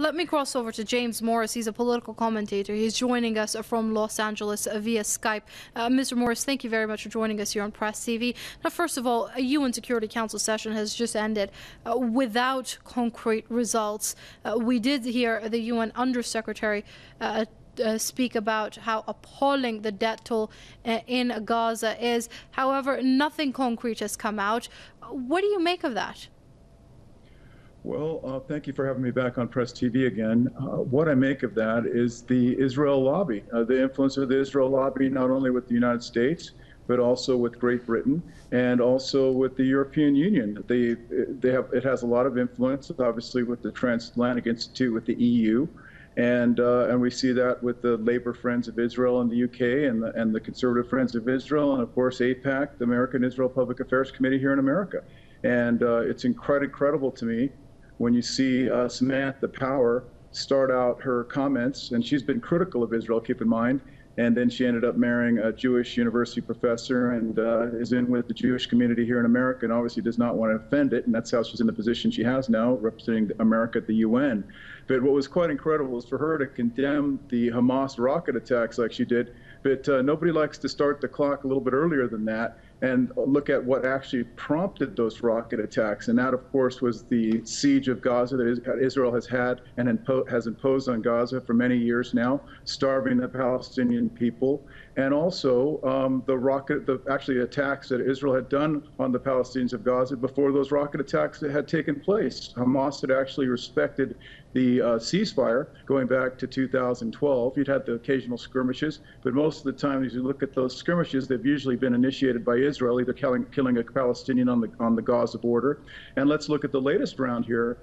Let me cross over to James Morris. He's a political commentator. He's joining us from Los Angeles via Skype. Mr. Morris, thank you very much for joining us here on Press TV. Now, first of all, a UN Security Council session has just ended without concrete results. We did hear the UN Undersecretary speak about how appalling the death toll in Gaza is. However, nothing concrete has come out. What do you make of that? Well, thank you for having me back on Press TV again. What I make of that is the Israel lobby, the influence of the Israel lobby, not only with the United States, but also with Great Britain and also with the European Union. It has a lot of influence, obviously, with the Transatlantic Institute, with the EU. And we see that with the Labour Friends of Israel in the UK and the Conservative Friends of Israel, and of course AIPAC, the American Israel Public Affairs Committee here in America. And it's incredible to me when you see Samantha Power start out her comments, and she's been critical of Israel, keep in mind, and then she ended up marrying a Jewish university professor and is in with the Jewish community here in America and obviously does not want to offend it, and that's how she's in the position she has now, representing America at the UN. But what was quite incredible is for her to condemn the Hamas rocket attacks like she did, but nobody likes to start the clock a little bit earlier than that and look at what actually prompted those rocket attacks. And that, of course, was the siege of Gaza that Israel has had and has imposed on Gaza for many years now, starving the Palestinian people. And also the actually attacks that Israel had done on the Palestinians of Gaza before those rocket attacks had taken place. Hamas had actually respected the ceasefire going back to 2012. You'd had the occasional skirmishes, but most of the time, as you look at those skirmishes, they've usually been initiated by Israel, either killing a Palestinian on the Gaza border. And let's look at the latest round here.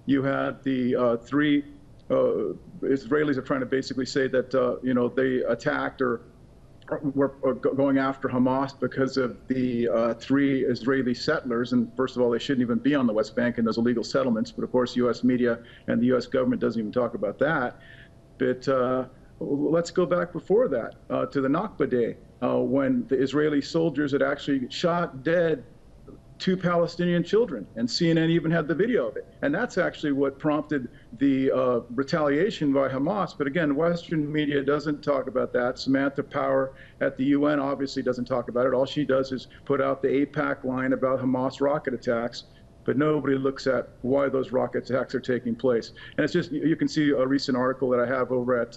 You had the three Israelis are trying to basically say that they attacked or were going after Hamas because of the three Israeli settlers. And first of all, they shouldn't even be on the West Bank in those illegal settlements. But of course, U.S. media and the U.S. government doesn't even talk about that. But let's go back before that to the Nakba Day, when the Israeli soldiers had actually shot dead 2 Palestinian children, and CNN even had the video of it. And that's actually what prompted the retaliation by Hamas. But again, Western media doesn't talk about that. Samantha Power at the UN obviously doesn't talk about it. All she does is put out the AIPAC line about Hamas rocket attacks, but nobody looks at why those rocket attacks are taking place. And it's just, you can see a recent article that I have over at,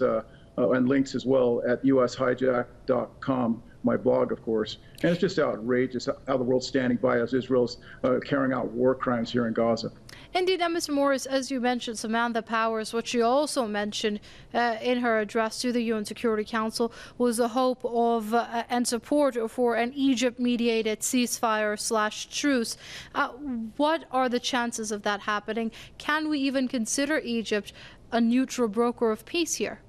and links as well at ushijack.com, my blog, of course. And it's just outrageous how the world's standing by as Israel's carrying out war crimes here in Gaza. Indeed, and Mr. Morris, as you mentioned, Samantha Powers, what she also mentioned in her address to the UN Security Council was the hope of and support for an Egypt-mediated ceasefire/truce. What are the chances of that happening? Can we even consider Egypt a neutral broker of peace here?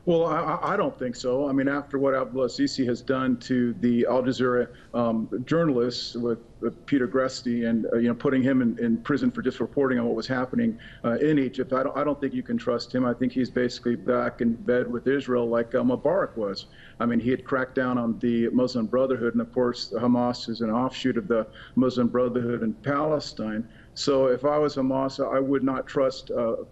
Well, I don't think so. I mean, after what Abdullah Sisi has done to the Al Jazeera journalists with Peter Gresti and putting him in prison for just reporting on what was happening in Egypt, I don't think you can trust him. I think he's basically back in bed with Israel like Mubarak was. I mean, he had cracked down on the Muslim Brotherhood, and of course, Hamas is an offshoot of the Muslim Brotherhood in Palestine. So if I was Hamas, I would not trust the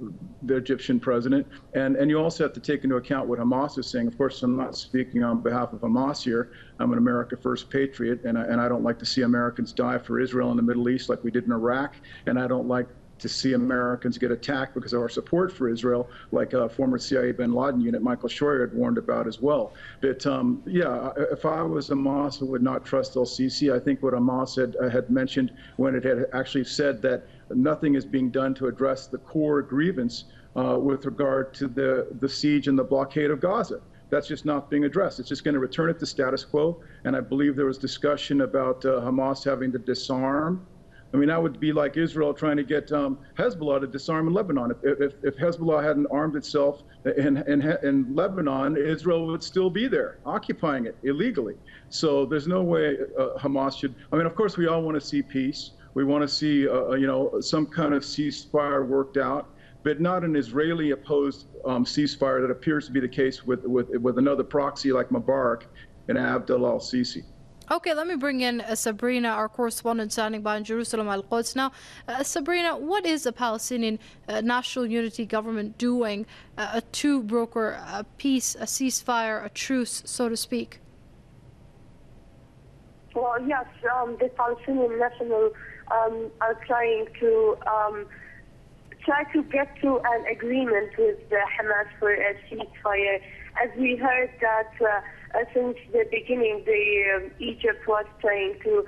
Egyptian president. And you also have to take into account what Hamas is saying. Of course, I'm not speaking on behalf of Hamas here. I'm an America First patriot, and I don't like to see Americans die for Israel in the Middle East like we did in Iraq. And I don't like to see Americans get attacked because of our support for Israel, like former CIA bin Laden unit Michael Scheuer had warned about as well. But yeah, if I was Hamas, I would not trust el-Sisi. I think what Hamas had mentioned when it had actually said that nothing is being done to address the core grievance with regard to the siege and the blockade of Gaza. That's just not being addressed. It's just going to return it to status quo. And I believe there was discussion about Hamas having to disarm. I mean, that would be like Israel trying to get Hezbollah to disarm in Lebanon. If Hezbollah hadn't armed itself in Lebanon, Israel would still be there, occupying it illegally. So there's no way Hamas should. I mean, of course, we all want to see peace. We want to see, some kind of ceasefire worked out, but not an Israeli-opposed ceasefire that appears to be the case with another proxy like Mubarak and Abdullah al-Sisi. Okay, let me bring in Sabrina, our correspondent standing by in Jerusalem, Al-Quds. Now, Sabrina, what is the Palestinian National Unity Government doing to broker a peace, a ceasefire, a truce, so to speak? Well, yes, the Palestinian National are trying to get to an agreement with Hamas for a ceasefire. As we heard that since the beginning, Egypt was trying to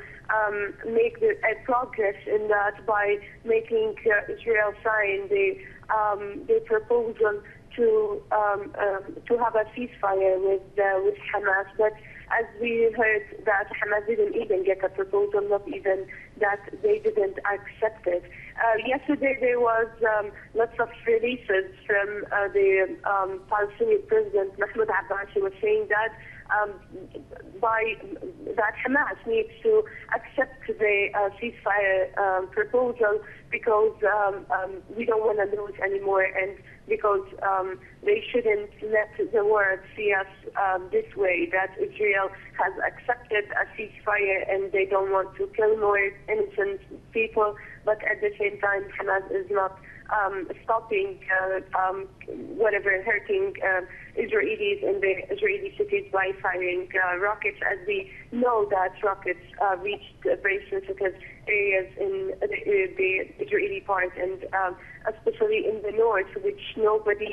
make a progress in that by making Israel sign the proposal to have a ceasefire with Hamas. But as we heard that Hamas didn't even get a proposal, not even that they didn't accept it. Yesterday there was lots of releases from the Palestinian President Mahmoud Abbas. He was saying that that Hamas needs to accept the ceasefire proposal because we don't want to lose anymore, and because they shouldn't let the world see us this way, that Israel has accepted a ceasefire and they don't want to kill more innocent people, but at the same time Hamas is not stopping whatever hurting Israelis in the Israeli cities by firing rockets, as we know that rockets reached very sensitive areas in the Israeli part, and especially in the north, which nobody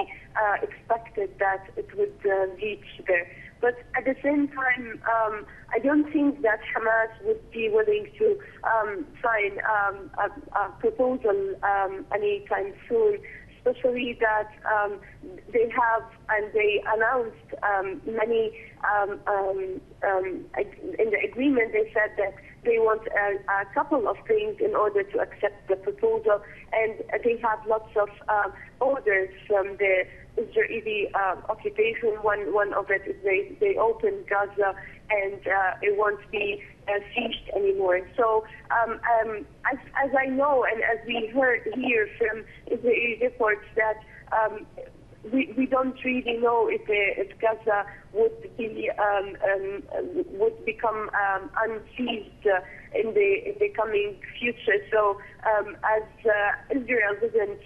expected that it would reach there. But at the same time, I don't think that Hamas would be willing to sign a proposal anytime soon, especially that they have, and they announced many, in the agreement they said that they want a couple of things in order to accept the proposal, and they have lots of orders from the Israeli occupation. One of it is they opened Gaza, and it won't be sieged anymore. So as I know, and as we hear from Israeli reports, that we don't really know if Gaza would become unseized in the coming future. So as Israel doesn't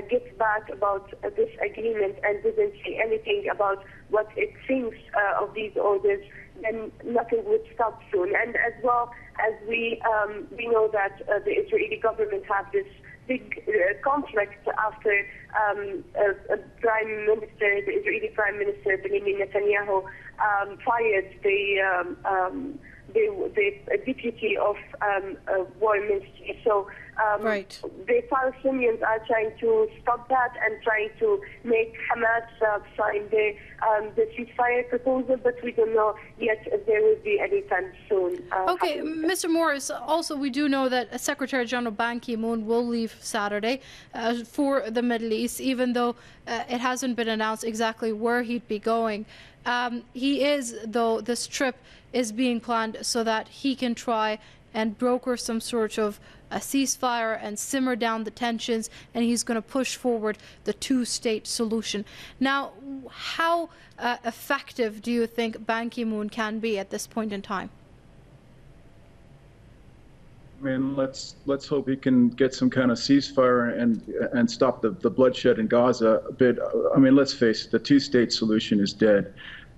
get back about this agreement and didn't say anything about what it thinks of these orders, then nothing would stop soon. And as well as we know that the Israeli government have this big conflict after Prime Minister, the Israeli Prime Minister Benjamin Netanyahu fired the deputy of war ministry. So right. The Palestinians are trying to stop that and trying to make Hamas sign the ceasefire proposal, but we don't know yet if there will be any time soon. Okay, Mr. Morris, also we do know that Secretary General Ban Ki-moon will leave Saturday for the Middle East, even though it hasn't been announced exactly where he'd be going. This trip is being planned so that he can try and broker some sort of a ceasefire and simmer down the tensions, and he's going to push forward the two-state solution. Now, how effective do you think Ban Ki-moon can be at this point in time? I mean, let's hope he can get some kind of ceasefire and stop the bloodshed in Gaza a bit. I mean, let's face it, the two-state solution is dead.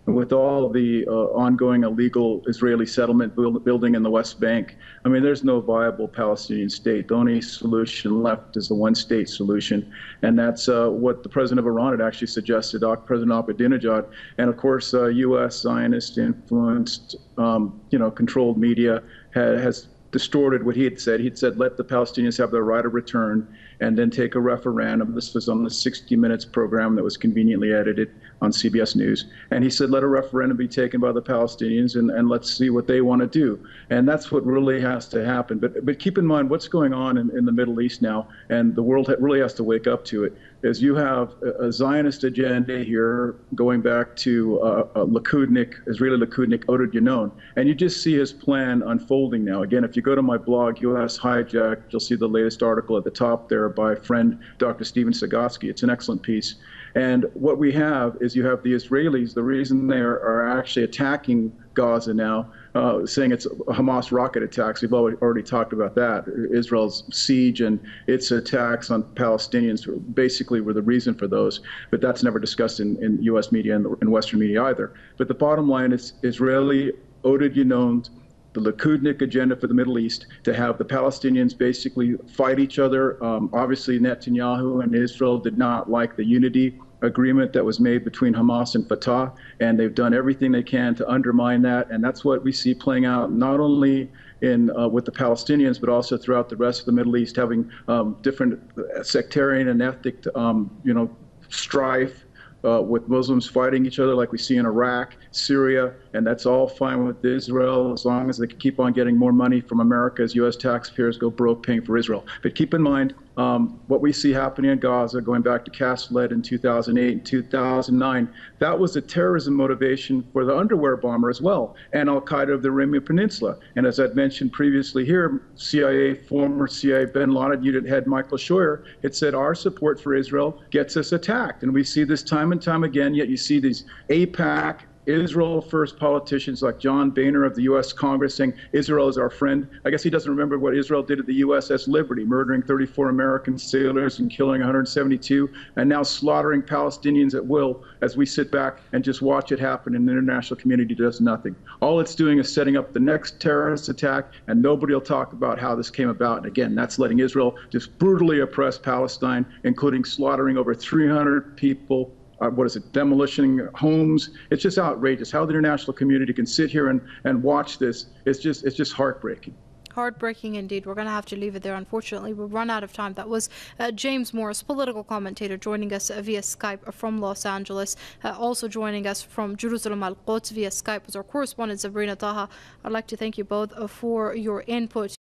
With all the ongoing illegal Israeli settlement building in the West Bank, I mean, there's no viable Palestinian state. The only solution left is the one-state solution, and that's what the president of Iran had actually suggested, President Ahmadinejad. And of course, U.S. Zionist-influenced, controlled media has distorted what he had said. He'd said, let the Palestinians have their right of return and then take a referendum. This was on the 60 Minutes program that was conveniently edited on CBS News. And he said, let a referendum be taken by the Palestinians and let's see what they want to do. And that's what really has to happen. But keep in mind what's going on in the Middle East now, and the world really has to wake up to it, is you have a Zionist agenda here going back to Israeli Likud Oded Yanon. And you just see his plan unfolding now. Again, if you go to my blog, US Hijacked, you'll see the latest article at the top there by friend Dr. Stephen Segotsky. It's an excellent piece. And what we have is you have the Israelis, the reason they are actually attacking Gaza now, saying it's Hamas rocket attacks. We've already talked about that. Israel's siege and its attacks on Palestinians basically were the reason for those. But that's never discussed in U.S. media and Western media either. But the bottom line is Israeli Oded Yinoned, the Likudnik agenda for the Middle East, to have the Palestinians basically fight each other. Obviously, Netanyahu and Israel did not like the unity agreement that was made between Hamas and Fatah, and they've done everything they can to undermine that. And that's what we see playing out not only in with the Palestinians, but also throughout the rest of the Middle East, having different sectarian and ethnic, strife. With Muslims fighting each other like we see in Iraq, Syria, and that's all fine with Israel as long as they can keep on getting more money from America as U.S. taxpayers go broke paying for Israel. But keep in mind what we see happening in Gaza, going back to Castleton in 2008 and 2009, that was a terrorism motivation for the underwear bomber as well, and Al-Qaeda of the Arabian Peninsula. And as I've mentioned previously here, former CIA bin Laden unit head Michael Scheuer had said our support for Israel gets us attacked. And we see this time and time again, yet you see these AIPAC, Israel first politicians like John Boehner of the U.S. Congress saying Israel is our friend. I guess he doesn't remember what Israel did to the USS Liberty, murdering 34 American sailors and killing 172, and now slaughtering Palestinians at will as we sit back and just watch it happen and the international community does nothing. All it's doing is setting up the next terrorist attack, and nobody will talk about how this came about. And again, that's letting Israel just brutally oppress Palestine, including slaughtering over 300 people, demolishing homes. It's just outrageous how the international community can sit here and watch this. It's just heartbreaking. Heartbreaking indeed. We're going to have to leave it there. Unfortunately, we've run out of time. That was James Morris, political commentator, joining us via Skype from Los Angeles. Also joining us from Jerusalem Al-Quds via Skype was our correspondent, Sabrina Taha. I'd like to thank you both for your input.